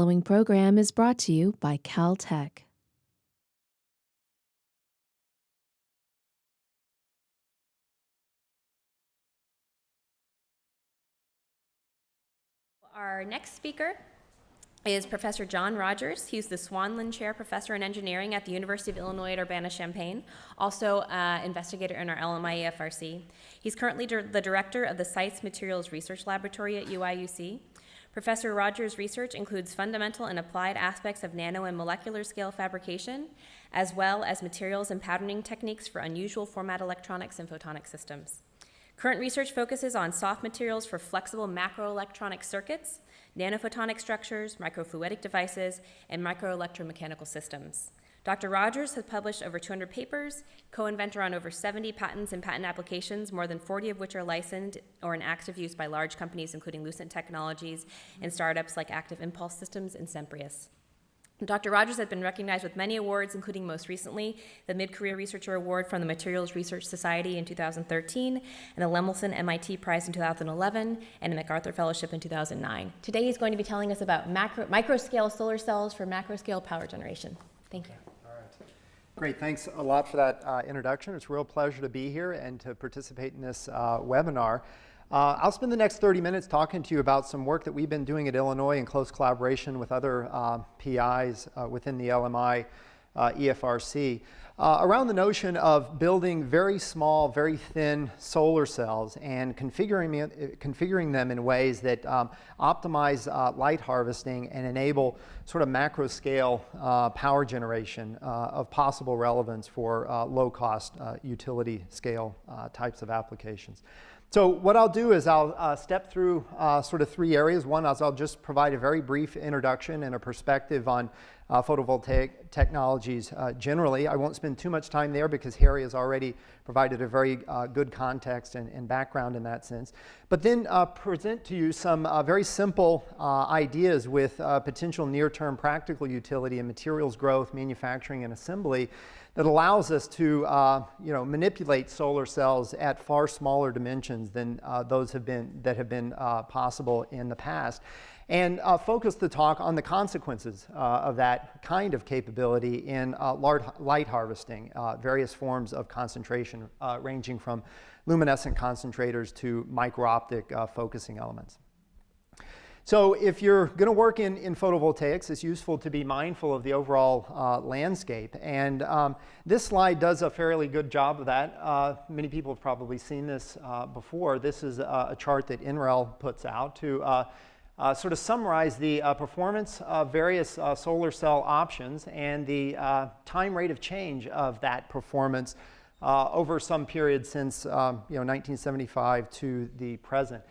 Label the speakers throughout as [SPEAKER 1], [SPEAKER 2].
[SPEAKER 1] following program is brought to you by Caltech.
[SPEAKER 2] Our next speaker is Professor John Rogers. He's the Swanlund Chair Professor in Engineering at the University of Illinois at Urbana-Champaign, also investigator in our LMI EFRC. He's currently the director of the Site's Materials Research Laboratory at UIUC. Professor Rogers' research includes fundamental and applied aspects of nano and molecular scale fabrication, as well as materials and patterning techniques for unusual format electronics and photonic systems. Current research focuses on soft materials for flexible macroelectronic circuits, nanophotonic structures, microfluidic devices, and microelectromechanical systems. Dr. Rogers has published over 200 papers, co-inventor on over 70 patents and patent applications, more than 40 of which are licensed or in active use by large companies including Lucent Technologies and startups like Active Impulse Systems and Semprius. Dr. Rogers has been recognized with many awards, including most recently the Mid-Career Researcher Award from the Materials Research Society in 2013, and the Lemelson MIT Prize in 2011, and a MacArthur Fellowship in 2009. Today he's going to be telling us about microscale solar cells for macroscale power generation. Thank you.
[SPEAKER 3] All right. Great, thanks a lot for that introduction. It's a real pleasure to be here and to participate in this webinar. I'll spend the next 30 minutes talking to you about some work that we've been doing at Illinois in close collaboration with other PIs within the LMI EFRC around the notion of building very small, very thin solar cells and configuring them in ways that optimize light harvesting and enable sort of macro scale power generation of possible relevance for low-cost utility scale types of applications. So what I'll do is I'll step through sort of three areas. One is I'll just provide a very brief introduction and a perspective on photovoltaic technologies generally. I won't spend too much time there because Harry has already provided a very good context and background in that sense. But then present to you some very simple ideas with potential near-term practical utility in materials growth, manufacturing, and assembly that allows us to manipulate solar cells at far smaller dimensions than those have been possible in the past, and focus the talk on the consequences of that kind of capability in light harvesting, various forms of concentration ranging from luminescent concentrators to micro-optic focusing elements. So if you're going to work in photovoltaics, it's useful to be mindful of the overall landscape. And this slide does a fairly good job of that. Many people have probably seen this before. This is a chart that NREL puts out to sort of summarize the performance of various solar cell options and the time rate of change of that performance over some period since 1975 to the present.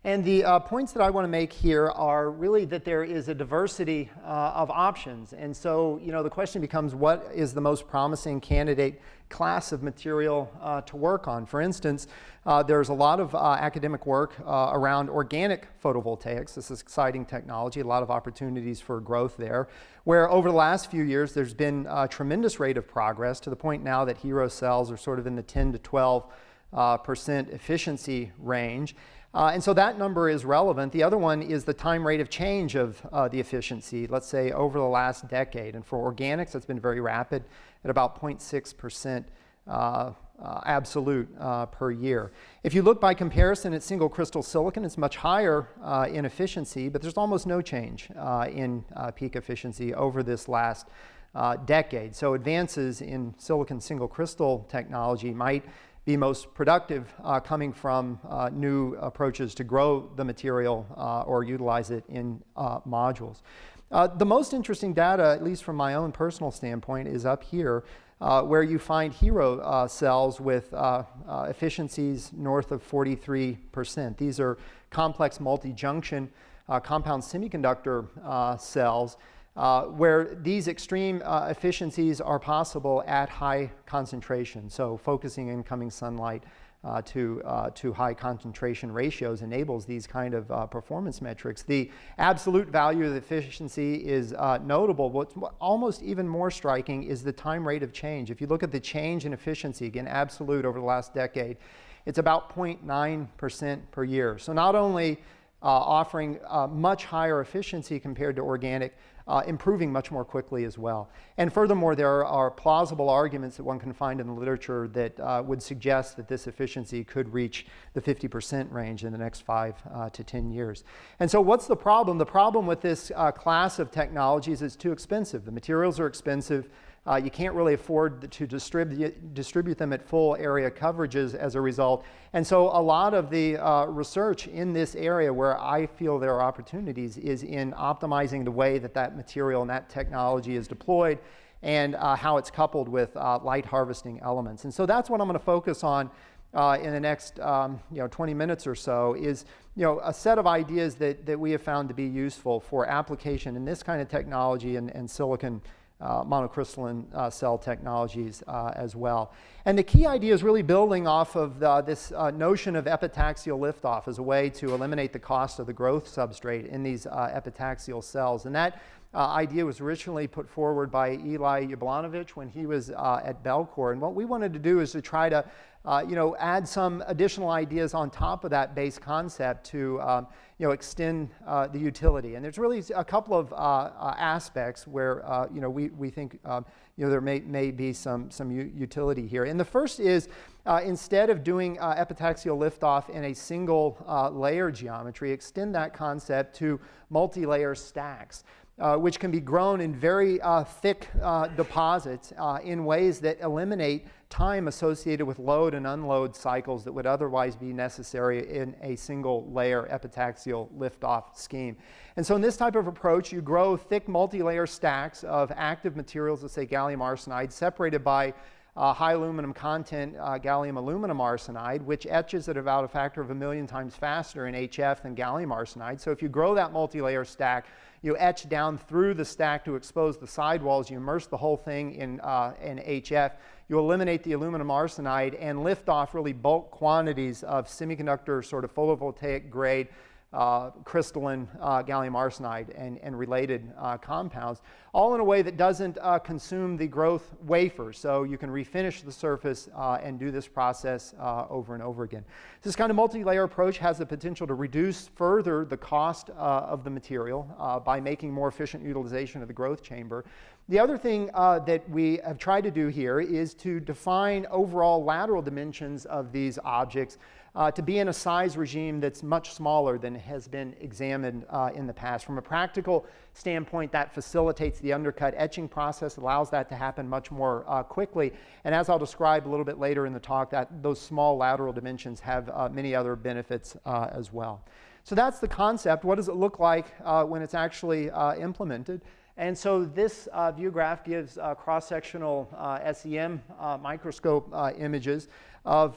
[SPEAKER 3] And the points that I want to make here are really that there is a diversity of options. And so, the question becomes, what is the most promising candidate class of material to work on? For instance, there's a lot of academic work around organic photovoltaics. This is exciting technology, a lot of opportunities for growth there, where over the last few years there's been a tremendous rate of progress to the point now that hero cells are sort of in the 10 to 12% efficiency range. And so that number is relevant. The other one is the time rate of change of the efficiency, let's say over the last decade. And for organics, it's been very rapid at about 0.6% absolute per year. If you look by comparison at single crystal silicon, it's much higher in efficiency, but there's almost no change in peak efficiency over this last decade. So advances in silicon single crystal technology might be most productive coming from new approaches to grow the material or utilize it in modules. The most interesting data, at least from my own personal standpoint, is up here where you find hero cells with efficiencies north of 43%. These are complex multi-junction compound semiconductor cells where these extreme efficiencies are possible at high concentration. So focusing incoming sunlight to high concentration ratios enables these kind of performance metrics. The absolute value of the efficiency is notable. What's almost even more striking is the time rate of change. If you look at the change in efficiency, again, absolute over the last decade, it's about 0.9% per year. So not only offering much higher efficiency compared to organic, improving much more quickly as well. And furthermore, there are plausible arguments that one can find in the literature that would suggest that this efficiency could reach the 50% range in the next 5 to 10 years. And so what's the problem? The problem with this class of technologies is too expensive. The materials are expensive. You can't really afford to distribute them at full area coverages as a result. And so a lot of the research in this area where I feel there are opportunities is in optimizing the way that that material and that technology is deployed and how it's coupled with light harvesting elements. And so that's what I'm going to focus on in the next 20 minutes or so is a set of ideas that we have found to be useful for application in this kind of technology and silicon monocrystalline cell technologies as well. And the key idea is really building off of this notion of epitaxial liftoff as a way to eliminate the cost of the growth substrate in these epitaxial cells. And that idea was originally put forward by Eli Jablanovic when he was at Belcore. And what we wanted to do is to try to add some additional ideas on top of that base concept to extend the utility. And there's really a couple of aspects where we think there may be some utility here. And the first is instead of doing epitaxial liftoff in a single layer geometry, extend that concept to multi-layer stacks. Which can be grown in very thick deposits in ways that eliminate time associated with load and unload cycles that would otherwise be necessary in a single layer epitaxial liftoff scheme. And so in this type of approach, you grow thick multi-layer stacks of active materials, let's say gallium arsenide, separated by high aluminum content gallium aluminum arsenide, which etches at about a factor of 1,000,000 times faster in HF than gallium arsenide. So if you grow that multi-layer stack, you etch down through the stack to expose the sidewalls, you immerse the whole thing in HF, you eliminate the aluminum arsenide and lift off really bulk quantities of semiconductor sort of photovoltaic grade crystalline gallium arsenide and related compounds, all in a way that doesn't consume the growth wafer. So you can refinish the surface and do this process over and over again. This kind of multi-layer approach has the potential to reduce further the cost of the material by making more efficient utilization of the growth chamber. The other thing that we have tried to do here is to define overall lateral dimensions of these objects to be in a size regime that's much smaller than has been examined in the past. From a practical standpoint, that facilitates the undercut etching process, allows that to happen much more quickly. And as I'll describe a little bit later in the talk, that those small lateral dimensions have many other benefits as well. So that's the concept. What does it look like when it's actually implemented? And so this view graph gives cross-sectional SEM microscope images of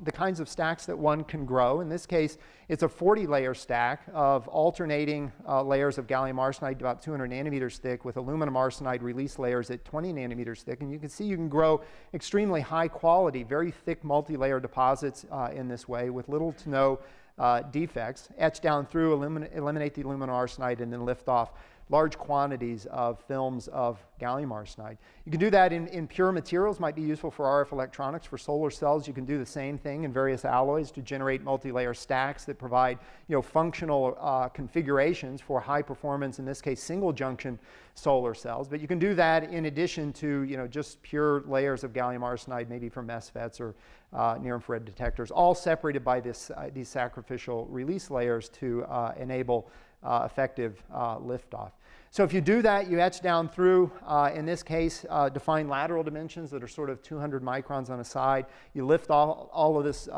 [SPEAKER 3] the kinds of stacks that one can grow. In this case, it's a 40-layer stack of alternating layers of gallium arsenide about 200 nanometers thick with aluminum arsenide release layers at 20 nanometers thick. And you can see you can grow extremely high quality, very thick multi-layer deposits in this way with little to no defects. Etch down through, eliminate the aluminum arsenide, and then lift off large quantities of films of gallium arsenide. You can do that in pure materials, might be useful for RF electronics. For solar cells, you can do the same thing in various alloys to generate multi-layer stacks that provide functional configurations for high performance, in this case, single junction solar cells. But you can do that in addition to just pure layers of gallium arsenide, maybe from MESFETs or near-infrared detectors, all separated by these sacrificial release layers to enable effective liftoff. So if you do that, you etch down through, in this case, define lateral dimensions that are sort of 200 microns on a side. You lift all of this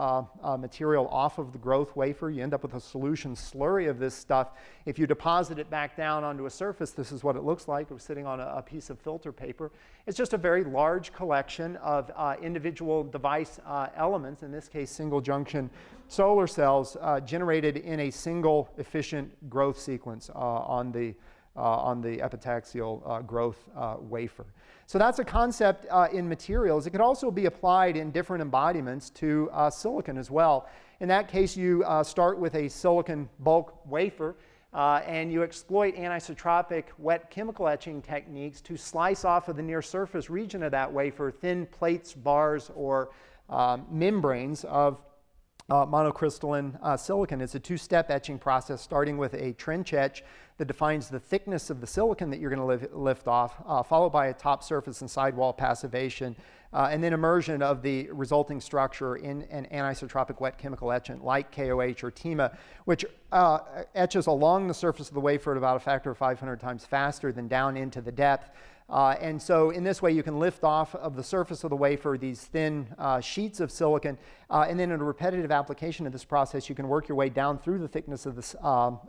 [SPEAKER 3] material off of the growth wafer. You end up with a solution slurry of this stuff. If you deposit it back down onto a surface, this is what it looks like. We're sitting on a piece of filter paper. It's just a very large collection of individual device elements, in this case, single junction solar cells generated in a single efficient growth sequence on the epitaxial growth wafer. So that's a concept in materials. It could also be applied in different embodiments to silicon as well. In that case, you start with a silicon bulk wafer and you exploit anisotropic wet chemical etching techniques to slice off of the near surface region of that wafer thin plates, bars, or membranes of monocrystalline silicon. It's a two-step etching process, starting with a trench etch that defines the thickness of the silicon that you're going to lift off, followed by a top surface and sidewall passivation, and then immersion of the resulting structure in an anisotropic wet chemical etchant like KOH or TEMA, which etches along the surface of the wafer at about a factor of 500 times faster than down into the depth. And so in this way, you can lift off of the surface of the wafer these thin sheets of silicon, and then in a repetitive application of this process, you can work your way down through the thickness of this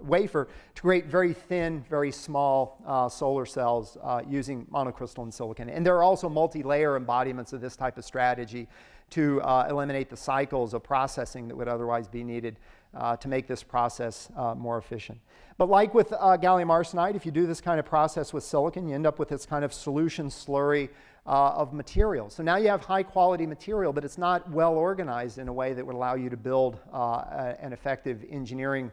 [SPEAKER 3] wafer to create very thin, very small solar cells using monocrystalline silicon. And there are also multi-layer embodiments of this type of strategy to eliminate the cycles of processing that would otherwise be needed to make this process more efficient. But like with gallium arsenide, if you do this kind of process with silicon, you end up with this kind of solution slurry of material. So now you have high quality material, but it's not well organized in a way that would allow you to build an effective engineering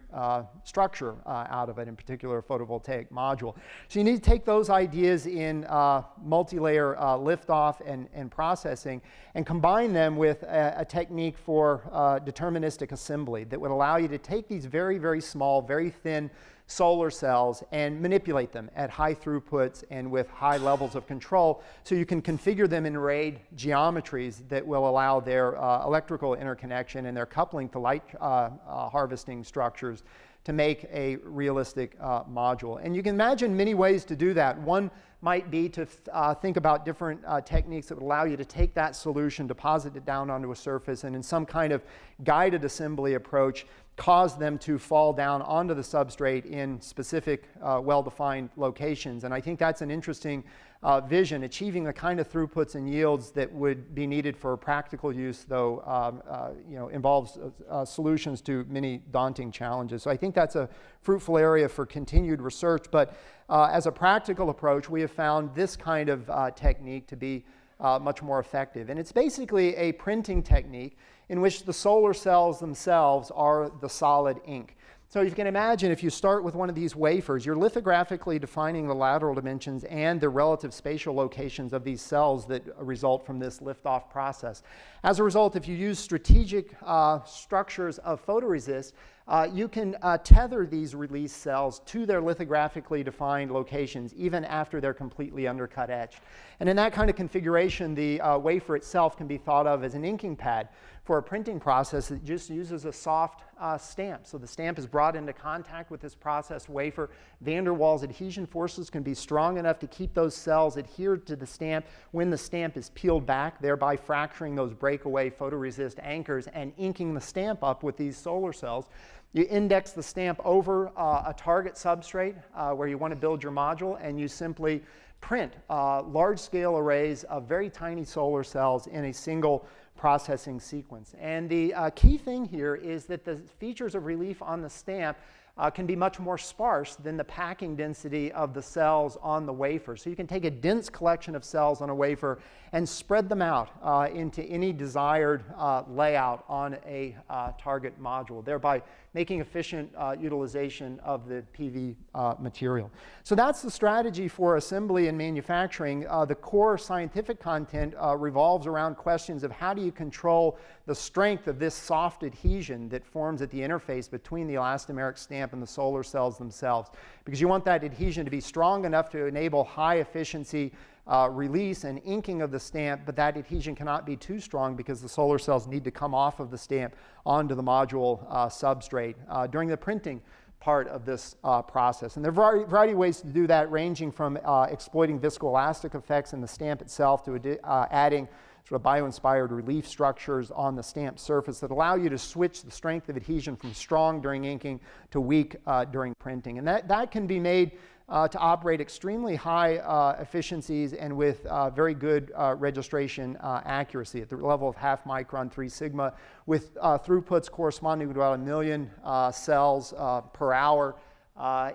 [SPEAKER 3] structure out of it, in particular a photovoltaic module. So you need to take those ideas in multi-layer liftoff and processing and combine them with a technique for deterministic assembly that would allow you to take these very, very small, very thin solar cells and manipulate them at high throughputs and with high levels of control, so you can configure them in arrayed geometries that will allow their electrical interconnection and their coupling to light harvesting structures to make a realistic module. And you can imagine many ways to do that. One might be to think about different techniques that would allow you to take that solution, deposit it down onto a surface, and in some kind of guided assembly approach, cause them to fall down onto the substrate in specific well-defined locations. And I think that's an interesting vision, achieving the kind of throughputs and yields that would be needed for practical use, though involves solutions to many daunting challenges. So I think that's a fruitful area for continued research. But as a practical approach, we have found this kind of technique to be much more effective. And it's basically a printing technique in which the solar cells themselves are the solid ink. So you can imagine if you start with one of these wafers, you're lithographically defining the lateral dimensions and the relative spatial locations of these cells that result from this liftoff process. As a result, if you use strategic structures of photoresist, you can tether these release cells to their lithographically defined locations even after they're completely undercut etched. And in that kind of configuration, the wafer itself can be thought of as an inking pad for a printing process that just uses a soft stamp. So the stamp is brought into contact with this processed wafer. Van der Waals adhesion forces can be strong enough to keep those cells adhered to the stamp when the stamp is peeled back, thereby fracturing those breakaway photoresist anchors and inking the stamp up with these solar cells. You index the stamp over a target substrate where you want to build your module, and you simply print large-scale arrays of very tiny solar cells in a single processing sequence. And the key thing here is that the features of relief on the stamp can be much more sparse than the packing density of the cells on the wafer. So you can take a dense collection of cells on a wafer and spread them out into any desired layout on a target module, thereby making efficient utilization of the PV material. So that's the strategy for assembly and manufacturing. The core scientific content revolves around questions of how do you control the strength of this soft adhesion that forms at the interface between the elastomeric stamp and the solar cells themselves, because you want that adhesion to be strong enough to enable high efficiency release and inking of the stamp, but that adhesion cannot be too strong because the solar cells need to come off of the stamp onto the module substrate during the printing part of this process. And there are a variety of ways to do that, ranging from exploiting viscoelastic effects in the stamp itself to adding sort of bio-inspired relief structures on the stamp surface that allow you to switch the strength of adhesion from strong during inking to weak during printing. And that can be made to operate extremely high efficiencies and with very good registration accuracy at the level of half micron 3 sigma, with throughputs corresponding to about 1 million cells per hour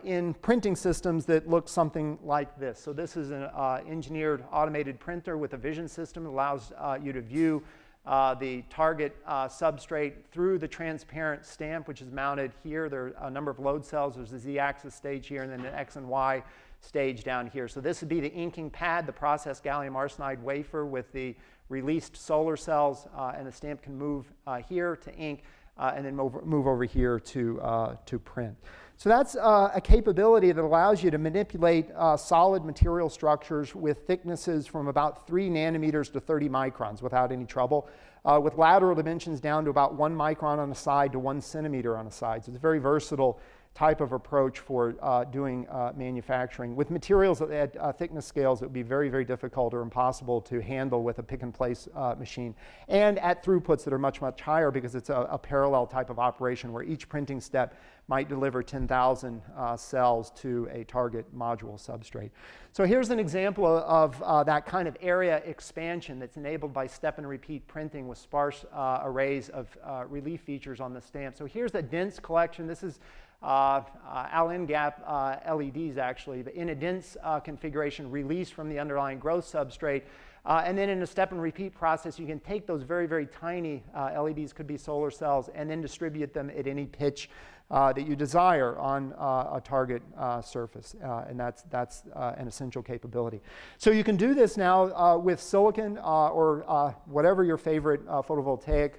[SPEAKER 3] in printing systems that look something like this. So this is an engineered automated printer with a vision system that allows you to view the target substrate through the transparent stamp, which is mounted here. There are a number of load cells. There's a z-axis stage here and then an x and y stage down here. So this would be the inking pad, the processed gallium arsenide wafer with the released solar cells, and the stamp can move here to ink and then move over here to print. So that's a capability that allows you to manipulate solid material structures with thicknesses from about 3 nanometers to 30 microns without any trouble, with lateral dimensions down to about 1 micron on a side to 1 centimeter on a side. So it's a very versatile type of approach for doing manufacturing. With materials at thickness scales, it would be very, very difficult or impossible to handle with a pick-and-place machine, and at throughputs that are much, much higher, because it's a parallel type of operation where each printing step might deliver 10,000 cells to a target module substrate. So here's an example of that kind of area expansion that's enabled by step and repeat printing with sparse arrays of relief features on the stamp. So here's a dense collection. This is Al-in gap LEDs, actually, but in a dense configuration released from the underlying growth substrate. And then in a step and repeat process, you can take those very, very tiny LEDs, could be solar cells, and then distribute them at any pitch that you desire on a target surface. And that's an essential capability. So you can do this now with silicon or whatever your favorite photovoltaic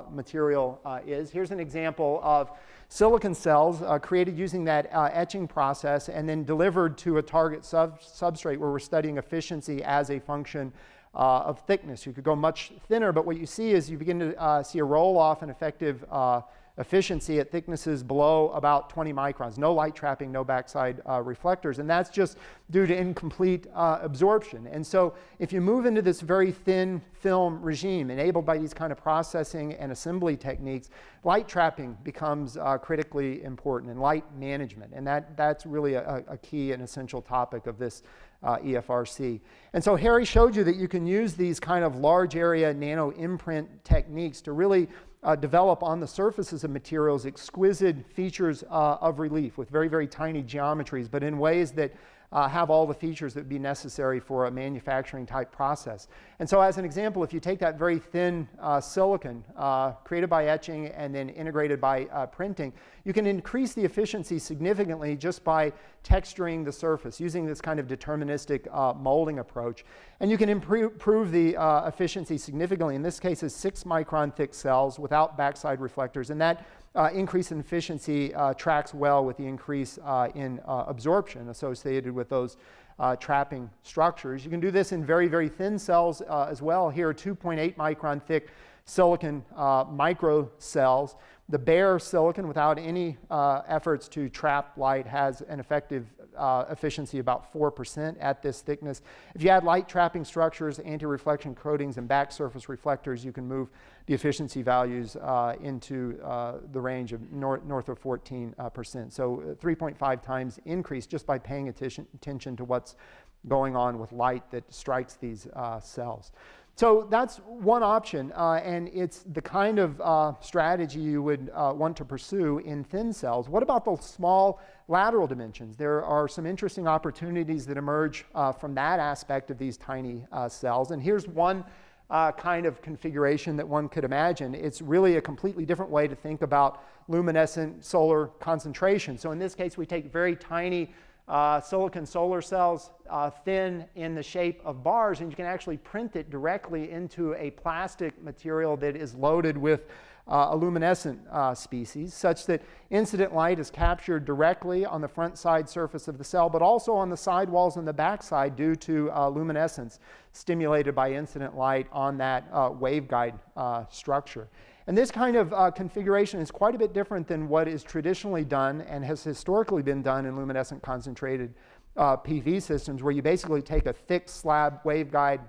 [SPEAKER 3] material is. Here's an example of silicon cells created using that etching process and then delivered to a target substrate where we're studying efficiency as a function of thickness. You could go much thinner, but what you see is you begin to see a roll-off in effective efficiency at thicknesses below about 20 microns. No light trapping, no backside reflectors, and that's just due to incomplete absorption. And so if you move into this very thin film regime enabled by these kind of processing and assembly techniques, light trapping becomes critically important, and light management, and that's really a key and essential topic of this EFRC. And so Harry showed you that you can use these kind of large area nano imprint techniques to really develop on the surfaces of materials exquisite features of relief with very, very tiny geometries, but in ways that have all the features that would be necessary for a manufacturing type process. And so as an example, if you take that very thin silicon created by etching and then integrated by printing, you can increase the efficiency significantly just by texturing the surface using this kind of deterministic molding approach. And you can improve the efficiency significantly. In this case, it's 6 micron thick cells without backside reflectors, and that increase in efficiency tracks well with the increase in absorption associated with those trapping structures. You can do this in very, very thin cells as well. Here are 2.8 micron thick silicon microcells. The bare silicon, without any efforts to trap light, has an effective efficiency about 4% at this thickness. If you add light trapping structures, anti-reflection coatings, and back surface reflectors, you can move the efficiency values into the range of north of 14%. So 3.5 times increase just by paying attention to what's going on with light that strikes these cells. So that's one option, and it's the kind of strategy you would want to pursue in thin cells. What about the small lateral dimensions? There are some interesting opportunities that emerge from that aspect of these tiny cells. And here's one kind of configuration that one could imagine. It's really a completely different way to think about luminescent solar concentration. So in this case, we take very tiny silicon solar cells, thin in the shape of bars, and you can actually print it directly into a plastic material that is loaded with a luminescent species, such that incident light is captured directly on the front side surface of the cell, but also on the side walls and the back side due to luminescence stimulated by incident light on that waveguide structure. And this kind of configuration is quite a bit different than what is traditionally done and has historically been done in luminescent concentrated PV systems, where you basically take a thick slab waveguide,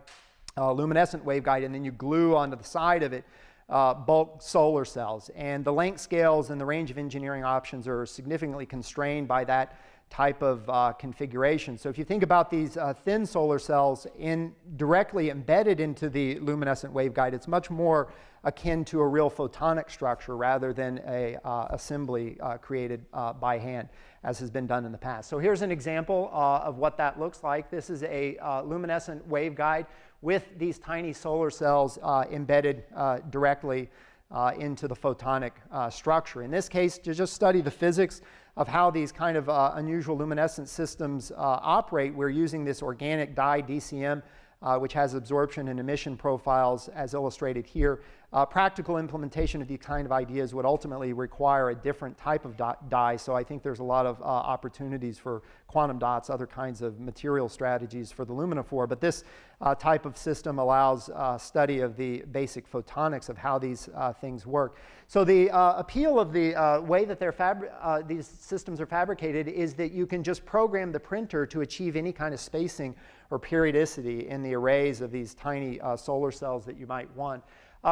[SPEAKER 3] luminescent waveguide, and then you glue onto the side of it bulk solar cells. And the length scales and the range of engineering options are significantly constrained by that type of configuration. So if you think about these thin solar cells directly embedded into the luminescent waveguide, it's much more akin to a real photonic structure rather than a assembly created by hand, as has been done in the past. So here's an example of what that looks like. This is a luminescent waveguide with these tiny solar cells embedded directly into the photonic structure. In this case, to just study the physics of how these kind of unusual luminescent systems operate, we're using this organic dye DCM, which has absorption and emission profiles as illustrated here, Practical implementation of these kind of ideas would ultimately require a different type of die, so I think there's a lot of opportunities for quantum dots, other kinds of material strategies for the luminophore, but this type of system allows study of the basic photonics of how these things work. So the appeal of the way that these systems are fabricated is that you can just program the printer to achieve any kind of spacing or periodicity in the arrays of these tiny solar cells that you might want.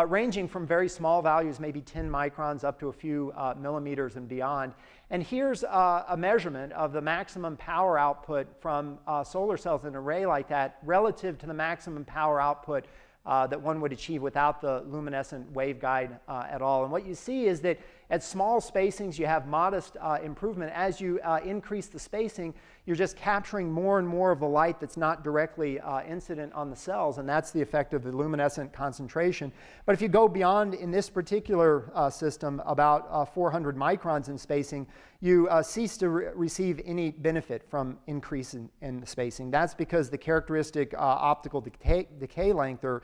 [SPEAKER 3] Ranging from very small values, maybe 10 microns, up to a few millimeters and beyond. And here's a measurement of the maximum power output from solar cells in an array like that relative to the maximum power output that one would achieve without the luminescent waveguide at all. And what you see is that at small spacings, you have modest improvement. As you increase the spacing, you're just capturing more and more of the light that's not directly incident on the cells, and that's the effect of the luminescent concentration. But if you go beyond, in this particular system, about 400 microns in spacing, you cease to receive any benefit from increase in the spacing. That's because the characteristic optical decay length, or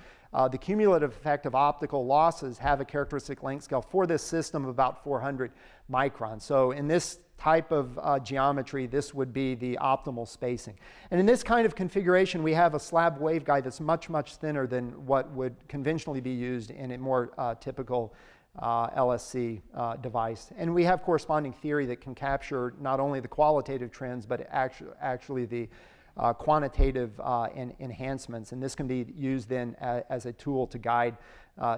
[SPEAKER 3] the cumulative effect of optical losses, have a characteristic length scale for this system of about 400 microns. So in this type of geometry, this would be the optimal spacing. And in this kind of configuration, we have a slab waveguide that's much, much thinner than what would conventionally be used in a more typical LSC device. And we have corresponding theory that can capture not only the qualitative trends, but actually the quantitative enhancements. And this can be used then as a tool to guide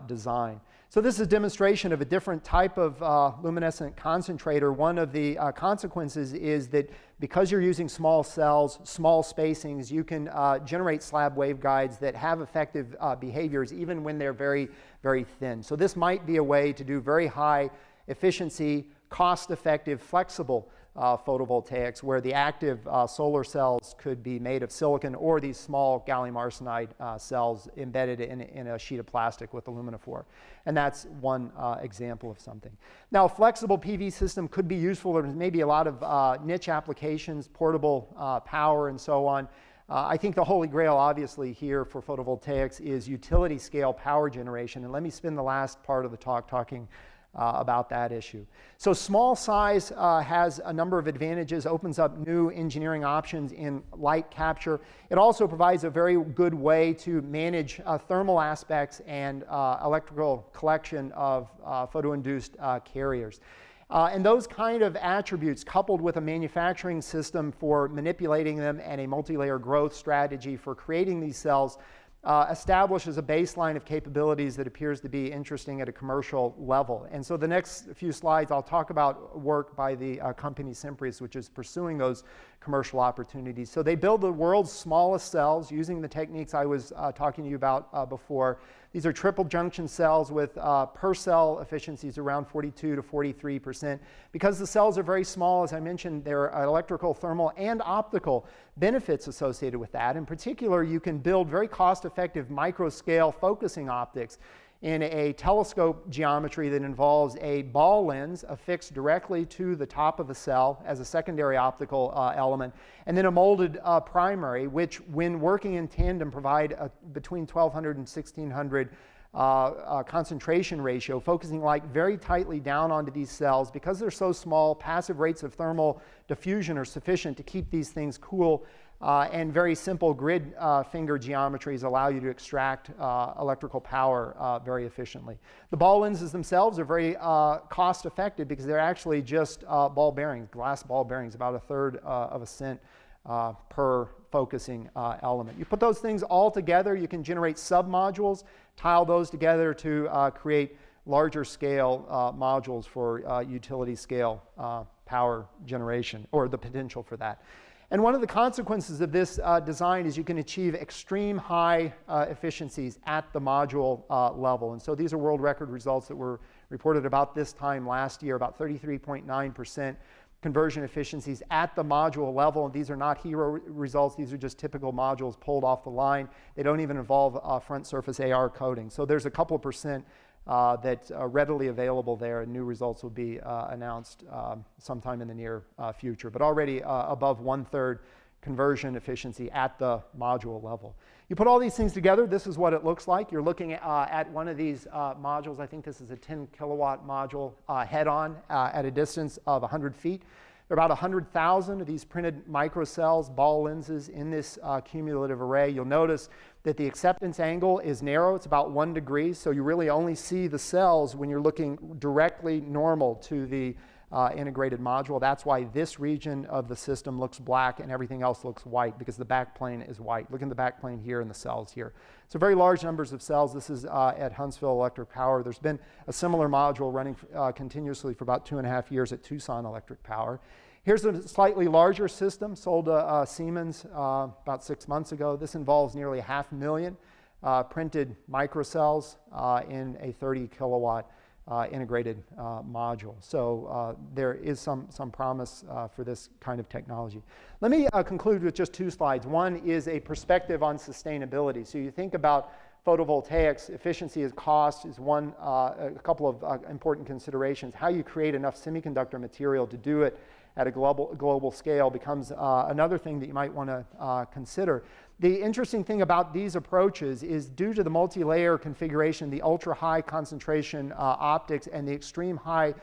[SPEAKER 3] design. So this is a demonstration of a different type of luminescent concentrator. One of the consequences is that because you're using small cells, small spacings, you can generate slab waveguides that have effective behaviors even when they're very, very thin. So this might be a way to do very high efficiency, cost-effective, flexible photovoltaics, where the active solar cells could be made of silicon or these small gallium arsenide cells embedded in a sheet of plastic with a luminophore. And that's one example of something. Now, a flexible PV system could be useful. There's maybe a lot of niche applications, portable power, and so on. I think the holy grail, obviously, here for photovoltaics is utility scale power generation. And let me spend the last part of the talk talking about that issue. So small size has a number of advantages, opens up new engineering options in light capture. It also provides a very good way to manage thermal aspects and electrical collection of photoinduced carriers. And those kind of attributes, coupled with a manufacturing system for manipulating them and a multi-layer growth strategy for creating these cells, establishes a baseline of capabilities that appears to be interesting at a commercial level. And so the next few slides, I'll talk about work by the company Imprint, which is pursuing those commercial opportunities. So they build the world's smallest cells using the techniques I was talking to you about before. These are triple junction cells with per cell efficiencies around 42 to 43%. Because the cells are very small, as I mentioned, there are electrical, thermal, and optical benefits associated with that. In particular, you can build very cost-effective microscale focusing optics in a telescope geometry that involves a ball lens affixed directly to the top of the cell as a secondary optical element, and then a molded primary, which, when working in tandem, provide between 1200 and 1600 concentration ratio, focusing light very tightly down onto these cells. Because they're so small, passive rates of thermal diffusion are sufficient to keep these things cool, and very simple grid finger geometries allow you to extract electrical power very efficiently. The ball lenses themselves are very cost effective because they're actually just ball bearings, glass ball bearings, about a third of a cent per focusing element. You put those things all together, you can generate submodules, tile those together to create larger scale modules for utility scale power generation, or the potential for that. And one of the consequences of this design is you can achieve extreme high efficiencies at the module level. And so these are world record results that were reported about this time last year, about 33.9% conversion efficiencies at the module level. And these are not hero results. These are just typical modules pulled off the line. They don't even involve front surface AR coating. So there's a couple of percent that's readily available there, and new results will be announced sometime in the near future. But already above 1/3 conversion efficiency at the module level. You put all these things together, this is what it looks like. You're looking at one of these modules. I think this is a 10 kilowatt module head-on at a distance of 100 feet. There are about 100,000 of these printed microcells, ball lenses in this cumulative array. You'll notice that the acceptance angle is narrow. It's about 1 degree, so you really only see the cells when you're looking directly normal to the integrated module. That's why this region of the system looks black and everything else looks white, because the backplane is white. Look at the backplane here and the cells here. So very large numbers of cells. This is at Huntsville Electric Power. There's been a similar module running continuously for about 2.5 years at Tucson Electric Power. Here's a slightly larger system sold to Siemens about 6 months ago. This involves nearly 500,000 printed microcells in a 30 kilowatt integrated module. So there is some promise for this kind of technology. Let me conclude with just 2 slides. One is a perspective on sustainability. So you think about photovoltaics, efficiency as cost is one, a couple of important considerations. How you create enough semiconductor material to do it at a global scale becomes another thing that you might want to consider. The interesting thing about these approaches is due to the multi-layer configuration, the ultra-high concentration optics, and the extreme high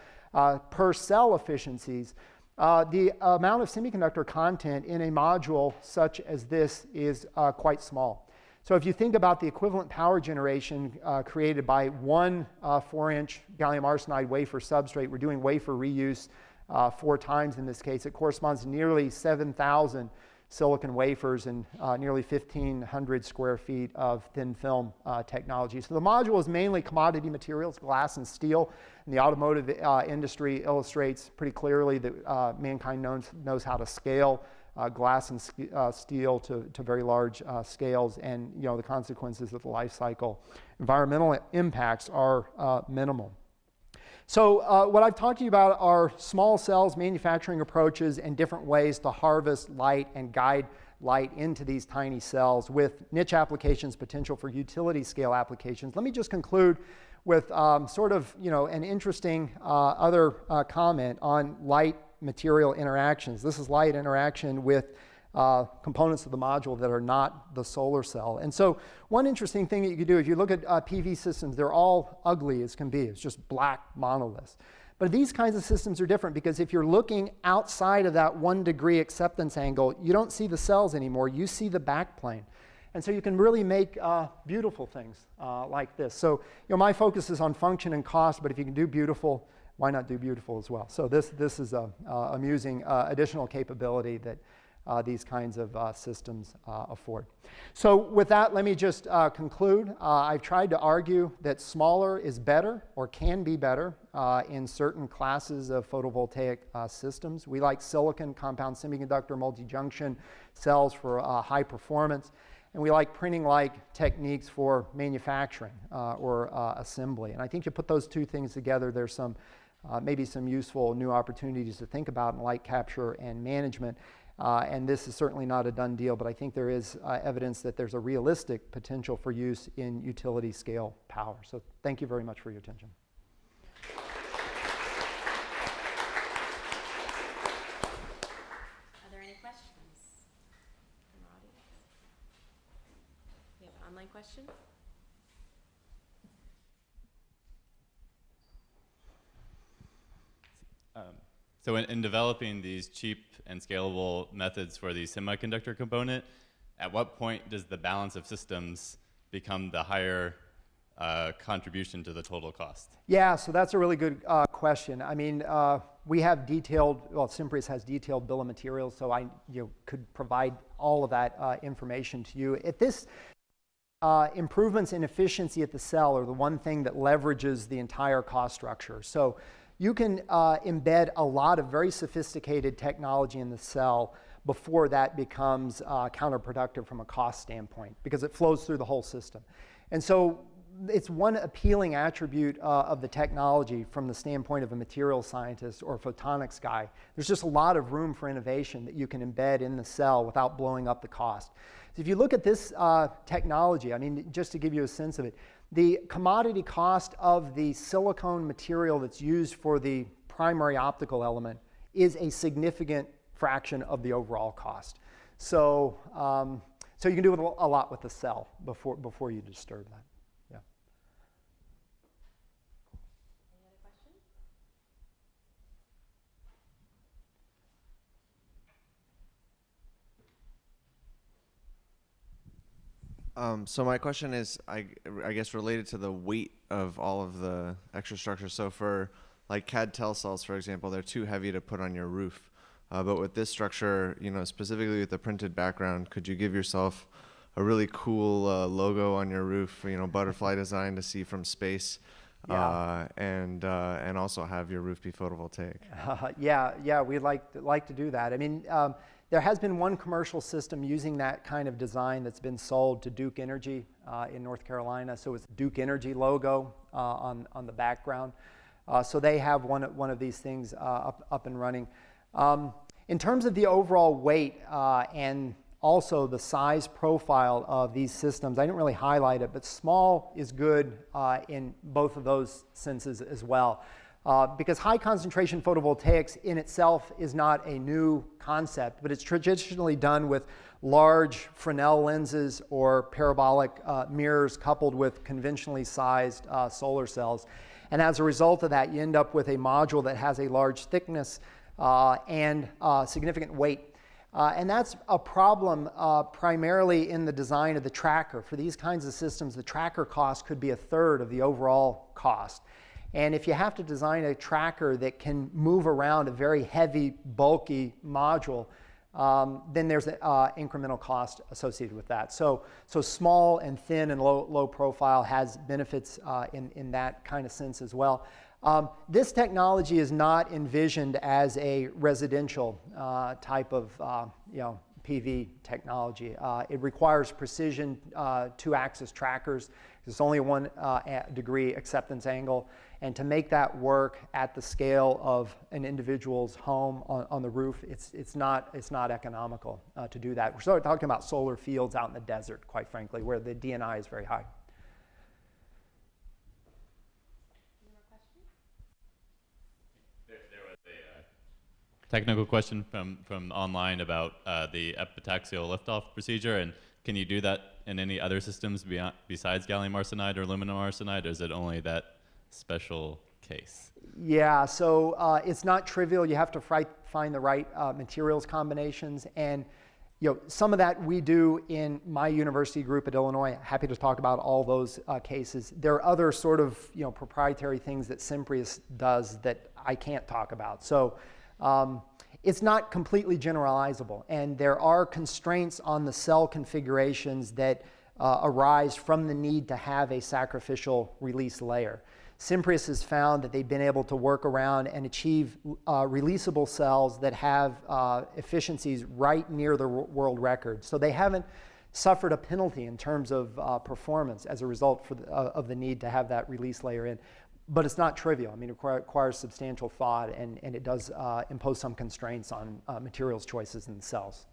[SPEAKER 3] per cell efficiencies, the amount of semiconductor content in a module such as this is quite small. So if you think about the equivalent power generation created by one 4-inch gallium arsenide wafer substrate, we're doing wafer reuse 4 times in this case. It corresponds to nearly 7,000 silicon wafers and nearly 1,500 square feet of thin film technology. So the module is mainly commodity materials, glass and steel. And the automotive industry illustrates pretty clearly that mankind knows how to scale glass and steel to very large scales, and the consequences of the life cycle. Environmental impacts are minimal. So what I've talked to you about are small cells, manufacturing approaches, and different ways to harvest light and guide light into these tiny cells with niche applications, potential for utility scale applications. Let me just conclude with sort of an interesting other comment on light material interactions. This is light interaction with components of the module that are not the solar cell. And so one interesting thing that you could do, if you look at PV systems, they're all ugly as can be. It's just black monoliths. But these kinds of systems are different because if you're looking outside of that 1 degree acceptance angle, you don't see the cells anymore. You see the backplane. And so you can really make beautiful things like this. So my focus is on function and cost, but if you can do beautiful, why not do beautiful as well? So this is a amusing additional capability that these kinds of systems afford. So with that, let me just conclude. I've tried to argue that smaller is better or can be better in certain classes of photovoltaic systems. We like silicon, compound semiconductor, multi-junction cells for high performance. And we like printing-like techniques for manufacturing or assembly. And I think you put those 2 things together, there's some maybe some useful new opportunities to think about in light capture and management. And this is certainly not a done deal, but I think there is evidence that there's a realistic potential for use in utility scale power. So thank you very much for your attention.
[SPEAKER 2] Are there any questions from our audience? We have an online question.
[SPEAKER 4] So in developing these cheap and scalable methods for the semiconductor component, at what point does the balance of systems become the higher contribution to the total cost?
[SPEAKER 3] Yeah, so that's a really good question. I mean, we have Simprius has detailed bill of materials, so I could provide all of that information to you. At this, improvements in efficiency at the cell are the one thing that leverages the entire cost structure. So you can embed a lot of very sophisticated technology in the cell before that becomes counterproductive from a cost standpoint, because it flows through the whole system. And so it's one appealing attribute of the technology from the standpoint of a materials scientist or a photonics guy. There's just a lot of room for innovation that you can embed in the cell without blowing up the cost. So if you look at this technology, I mean, just to give you a sense of it, the commodity cost of the silicone material that's used for the primary optical element is a significant fraction of the overall cost. So, so you can do a lot with the cell before you disturb that. Yeah.
[SPEAKER 2] Any other questions?
[SPEAKER 5] So my question is, I guess related to the weight of all of the extra structures. So for like CAD-TEL cells, for example, they're too heavy to put on your roof. But with this structure, you know, specifically with the printed background, could you give yourself a really cool logo on your roof, you know, butterfly design to see from space,
[SPEAKER 3] Yeah.
[SPEAKER 5] and also have your roof be photovoltaic?
[SPEAKER 3] Yeah, we'd like to do that. I mean, there has been one commercial system using that kind of design that's been sold to Duke Energy in North Carolina. So it's Duke Energy logo on the background. So they have one of these things up and running. In terms of the overall weight and also the size profile of these systems, I didn't really highlight it, but small is good in both of those senses as well. Because high concentration photovoltaics in itself is not a new concept, but it's traditionally done with large Fresnel lenses or parabolic mirrors coupled with conventionally sized solar cells. And as a result of that, you end up with a module that has a large thickness and significant weight. And that's a problem primarily in the design of the tracker. For these kinds of systems, the tracker cost could be a third of the overall cost. And if you have to design a tracker that can move around a very heavy, bulky module, then there's an incremental cost associated with that. So small and thin and low profile has benefits in that kind of sense as well. This technology is not envisioned as a residential type of PV technology. It requires precision two-axis trackers. There's only a 1 degree acceptance angle. And to make that work at the scale of an individual's home on the roof, it's not economical to do that. We're sort of talking about solar fields out in the desert, quite frankly, where the DNI is very high.
[SPEAKER 4] There was a technical question from online about the epitaxial liftoff procedure, and can you do that in any other systems besides gallium arsenide or aluminum arsenide, or is it only that special case?
[SPEAKER 3] Yeah, so it's not trivial. You have to find the right materials combinations, and some of that we do in my university group at Illinois. Happy to talk about all those cases. There are other sort of proprietary things that Simprius does that I can't talk about. So it's not completely generalizable, and there are constraints on the cell configurations that arise from the need to have a sacrificial release layer. Simprius has found that they've been able to work around and achieve releasable cells that have efficiencies right near the world record. So they haven't suffered a penalty in terms of performance as a result of the need to have that release layer in. But it's not trivial. I mean, it requires substantial thought, and it does impose some constraints on materials choices in the cells.